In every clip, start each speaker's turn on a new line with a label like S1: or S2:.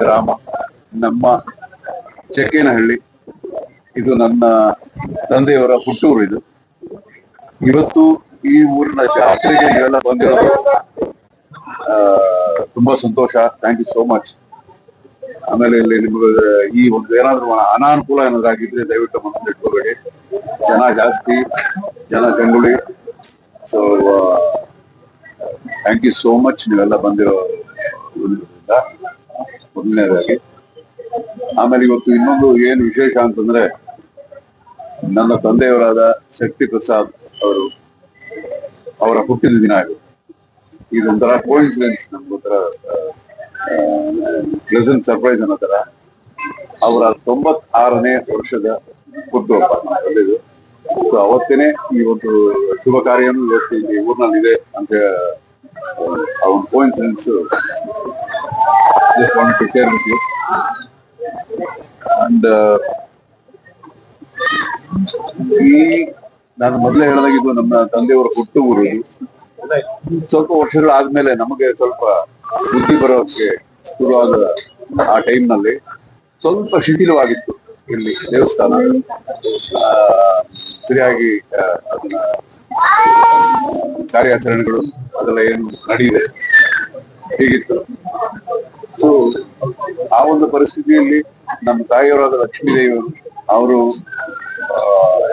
S1: ಗ್ರಾಮ ನಮ್ಮ ಚೆಕ್ಕೇನಹಳ್ಳಿ. ಇದು ನನ್ನ ತಂದೆಯವರ ಹುಟ್ಟೂರು. ಇದು ಇವತ್ತು ಈ ಊರಿನ ಜಾತ್ರೆಗೆ ನೀವೆಲ್ಲ ಬಂದಿರೋದು ತುಂಬಾ ಸಂತೋಷ. Thank you so much. ಆಮೇಲೆ ಇಲ್ಲಿ ನಿಮ್ಗೆ ಈ ಒಂದು ಏನಾದ್ರು ಅನಾನುಕೂಲ ಏನಾದ್ರು ಆಗಿದ್ರೆ ದಯವಿಟ್ಟು ಮನಸ್ಸಲ್ಲಿ ಇಟ್ಕೋಬೇಡಿ. ಜನ ಜಾಸ್ತಿ, ಜನ ಗಂಗುಳಿ. So thank you so much ನೀವೆಲ್ಲ ಬಂದಿರೋ ಮೊದಲನೇದಾಗಿ. ಆಮೇಲೆ ಇವತ್ತು ಇನ್ನೊಂದು ಏನು ವಿಶೇಷ ಅಂತಂದ್ರೆ, ನನ್ನ ತಂದೆಯವರಾದ ಶಕ್ತಿ ಪ್ರಸಾದ್ ಅವರ ಹುಟ್ಟಿದ ದಿನ ಇದು. ಇದೊಂಥರ ಕೋಇನ್ಸಿಡೆನ್ಸ್, ನಮ್ಗೊಂಥರ ಪ್ಲೆಸೆಂಟ್ ಸರ್ಪ್ರೈಸ್ ಅನ್ನೋ ತರ. ಅವರ 96ನೇ ವರ್ಷದ ಹುಟ್ಟುಹಬ್ಬ ಒಳ್ಳೆಯದು. ಸೊ ಅವತ್ತೇನೆ ಈ ಒಂದು ಶುಭ ಕಾರ್ಯನು ಇವತ್ತು ಇಲ್ಲಿ ಊರಿನಲ್ಲಿ ಇದೆ ಅಂತ ಆ ಒಂದು coincidence just wanted to share with you. And ನಾನು ಮೊದಲೇ ಹೇಳಿದಾಗಿದ್ದು ನಮ್ಮ ತಂದೆಯವರ ಹುಟ್ಟು ಊರು. ಸ್ವಲ್ಪ ವರ್ಷಗಳಾದ್ಮೇಲೆ ನಮಗೆ ಸ್ವಲ್ಪ ಬುದ್ಧಿ ಬರೋಕ್ಕೆ ಶುರುವಾದ ಆ ಟೈಮ್ನಲ್ಲಿ ಸ್ವಲ್ಪ ಶಿಥಿಲವಾಗಿತ್ತು ಇಲ್ಲಿ ದೇವಸ್ಥಾನ. ಸರಿಯಾಗಿ ಅದನ್ನ ಕಾರ್ಯಾಚರಣೆಗಳು ಅದೆಲ್ಲ ಏನು ನಡೆಯಿದೆ ಹೀಗಿತ್ತು. ಸೊ ಆ ಒಂದು ಪರಿಸ್ಥಿತಿಯಲ್ಲಿ ನಮ್ಮ ತಾಯಿಯವರಾದ ಲಕ್ಷ್ಮೀದೇವಿ ಅವರು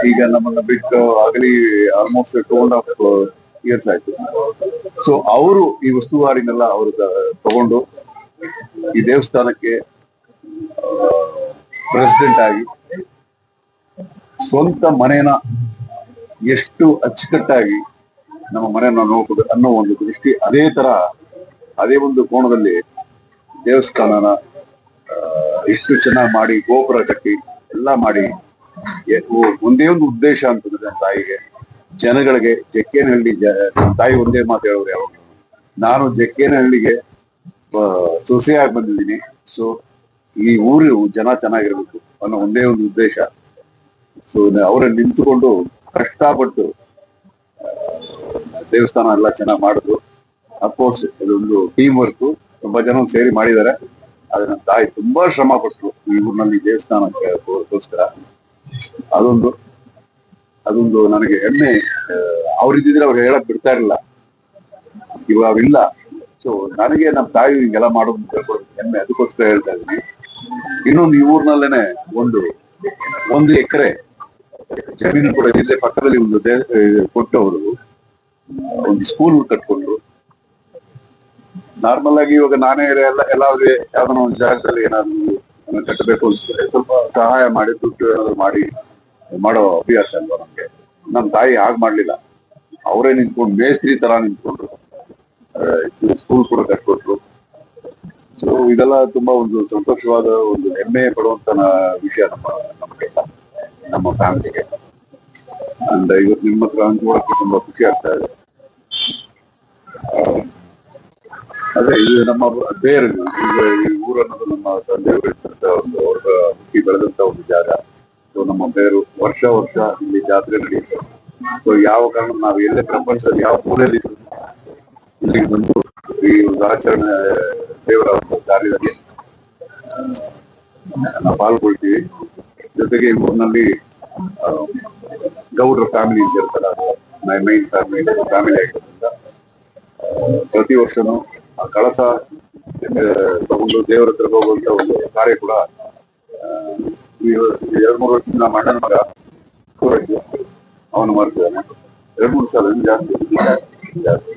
S1: ಈಗ ನಮ್ಮನ್ನ ಬಿಟ್ಟು ಆಗಲಿ ಆಲ್ಮೋಸ್ಟ್ 2.5 ಇಯರ್ಸ್ ಆಯ್ತು. ಸೊ ಅವರು ಈ ಉಸ್ತುವಾರಿನೆಲ್ಲ ಅವರು ತಗೊಂಡು ಈ ದೇವಸ್ಥಾನಕ್ಕೆ ಪ್ರೆಸಿಡೆಂಟ್ ಆಗಿ ಸ್ವಂತ ಮನೇನ ಎಷ್ಟು ಅಚ್ಚುಕಟ್ಟಾಗಿ ನಮ್ಮ ಮನೆಯನ್ನ ನೋಡಬಹುದು ಅನ್ನೋ ಒಂದು ದೃಷ್ಟಿ, ಅದೇ ಒಂದು ಕೋಣದಲ್ಲಿ ದೇವಸ್ಥಾನನ ಎಷ್ಟು ಚೆನ್ನಾಗಿ ಮಾಡಿ, ಗೋಪುರ ಕಟ್ಟಿ ಎಲ್ಲ ಮಾಡಿ, ಒಂದೇ ಒಂದು ಉದ್ದೇಶ ಅಂತಂದ್ರೆ ತಾಯಿಗೆ, ಜನಗಳಿಗೆ ಜಕ್ಕೇನಹಳ್ಳಿ ತಾಯಿ ಒಂದೇ ಮಾತು ಹೇಳೋರು ಯಾವಾಗ, ನಾನು ಜಕ್ಕೇನಹಳ್ಳಿಗೆ ಸೊಸೆಯಾಗಿ ಬಂದಿದ್ದೀನಿ. ಸೊ ಈ ಊರು ಜನ ಚೆನ್ನಾಗಿರ್ಬೇಕು ಅನ್ನೋ ಒಂದೇ ಒಂದು ಉದ್ದೇಶ. ಸೊ ಅವರಲ್ಲಿ ನಿಂತುಕೊಂಡು ಕಷ್ಟಪಟ್ಟು ದೇವಸ್ಥಾನ ಎಲ್ಲ ಚೆನ್ನಾಗಿ ಮಾಡಿದ್ರು. ಅಫ್ಕೋರ್ಸ್ ಇದೊಂದು ಟೀಮ್ ವರ್ಕ್, ತುಂಬಾ ಜನ ಸೇರಿ ಮಾಡಿದ್ದಾರೆ. ಆದ್ರೆ ನನ್ನ ತಾಯಿ ತುಂಬಾ ಶ್ರಮ ಪಟ್ರು ಈ ಊರಿನಲ್ಲಿ ದೇವಸ್ಥಾನಕ್ಕೋಸ್ಕರ. ಅದೊಂದು ನನಗೆ ಹೆಮ್ಮೆ. ಅವ್ರಿದ್ದಿದ್ರೆ ಅವ್ರು ಹೇಳಕ್ ಬಿಡ್ತಾ ಇರಲಿಲ್ಲ, ಇವಾಗ ಅವ್ರಿಲ್ಲ. ಸೊ ನನಗೆ ನಮ್ಮ ತಾಯಿ ಹಿಂಗೆಲ್ಲ ಮಾಡೋದು ಹೇಳ್ಕೊಡೋದು ಹೆಮ್ಮೆ, ಅದಕ್ಕೋಸ್ಕರ ಹೇಳ್ತಾ ಇದ್ದೀನಿ. ಇನ್ನೊಂದು ಈ ಊರಿನಲ್ಲೇನೆ ಒಂದು ಎಕರೆ ಜಮೀನು ಕೂಡ ಇಲ್ಲೇ ಪಕ್ಕದಲ್ಲಿ ಒಂದು ಕೊಟ್ಟು ಅವರು ಒಂದು ಸ್ಕೂಲ್ ಕಟ್ಕೊಂಡ್ರು. ನಾರ್ಮಲ್ ಆಗಿ ಇವಾಗ ನಾನೇ ಎಲ್ಲಾದ್ರೆ ಯಾವ್ದೋ ಒಂದು ಜಾಗದಲ್ಲಿ ಏನಾದ್ರು ಕಟ್ಟಬೇಕು ಅಂತ ಸ್ವಲ್ಪ ಸಹಾಯ ಮಾಡಿ, ದುಡ್ಡು ಏನಾದ್ರು ಮಾಡಿ ಮಾಡೋ ಅಭ್ಯಾಸ ಅಲ್ವಾ ನಮ್ಗೆ. ನಮ್ಮ ತಾಯಿ ಹಾಗೆ ಮಾಡ್ಲಿಲ್ಲ, ಅವರೇ ನಿಂತ್ಕೊಂಡು ಮೇಸ್ತ್ರಿ ತರ ನಿಂತ್ಕೊಂಡ್ರು, ಸ್ಕೂಲ್ ಕೂಡ ಕಟ್ಕೊಟ್ರು. ಸೊ ಇದೆಲ್ಲ ತುಂಬಾ ಒಂದು ಸಂತೋಷವಾದ, ಒಂದು ಹೆಮ್ಮೆ ಪಡುವಂತ ವಿಷಯ ನಮಗೆ, ನಮ್ಮ ಫ್ಯಾಮಿಲಿಗೆ. ಅಂಡ್ ಇವತ್ತು ನಿಮ್ಮ ಹತ್ರ ಹಂಚ್ಕೊಳಕ್ಕೆ ತುಂಬಾ ಖುಷಿ ಆಗ್ತಾ ಇದೆ. ಅದೇ ಇದು ನಮ್ಮ ಬೇರೆ ಈ ಊರನ್ನೋದು ನಮ್ಮ ತಂದೆಯವರು ಒಂದು ಅವ್ರ ಹುಟ್ಟಿ ಬೆಳೆದಂತ ಒಂದು ಜಾಗ. ಸೊ ನಮ್ಮ ಬೇರು ವರ್ಷ ಇಲ್ಲಿ ಜಾತ್ರೆ ನಡೆಯುತ್ತೆ. ಸೊ ಯಾವ ಕಾರಣ ನಾವು ಎಲ್ಲೇ ಪ್ರಪಂಚದಲ್ಲಿ ಯಾವ ಮೂಲೆಯಲ್ಲಿ ಇಲ್ಲಿಗೆ ಬಂದು ಈ ಒಂದು ಆಚರಣೆ ದೇವರ ಒಂದು ಕಾರ್ಯದಲ್ಲಿ ನಾವು ಪಾಲ್ಗೊಳ್ತೀವಿ. ಜೊತೆಗೆ ಈ ಊರಿನಲ್ಲಿ ಗೌಡ್ರ ಫ್ಯಾಮಿಲಿ ಅಂತ ಇರ್ತಾರೆ, ಮೈನ್ ಫ್ಯಾಮಿಲಿ ಆಗಿರೋದ್ರಿಂದ ಪ್ರತಿ ವರ್ಷನೂ ಆ ಕಳಸ ತಗೊಂಡು ದೇವರ ಹತ್ರ ಹೋಗುವಂತ ಒಂದು ಕಾರ್ಯ ಕೂಡ 2-3 ವರ್ಷದಿಂದ ನಮ್ಮ ಅಣ್ಣನ ಮಗ ಅವನು ಮಾಡ್ತಿದ್ದಾನೆ. 2-3 ಸಲ ಜಾಸ್ತಿ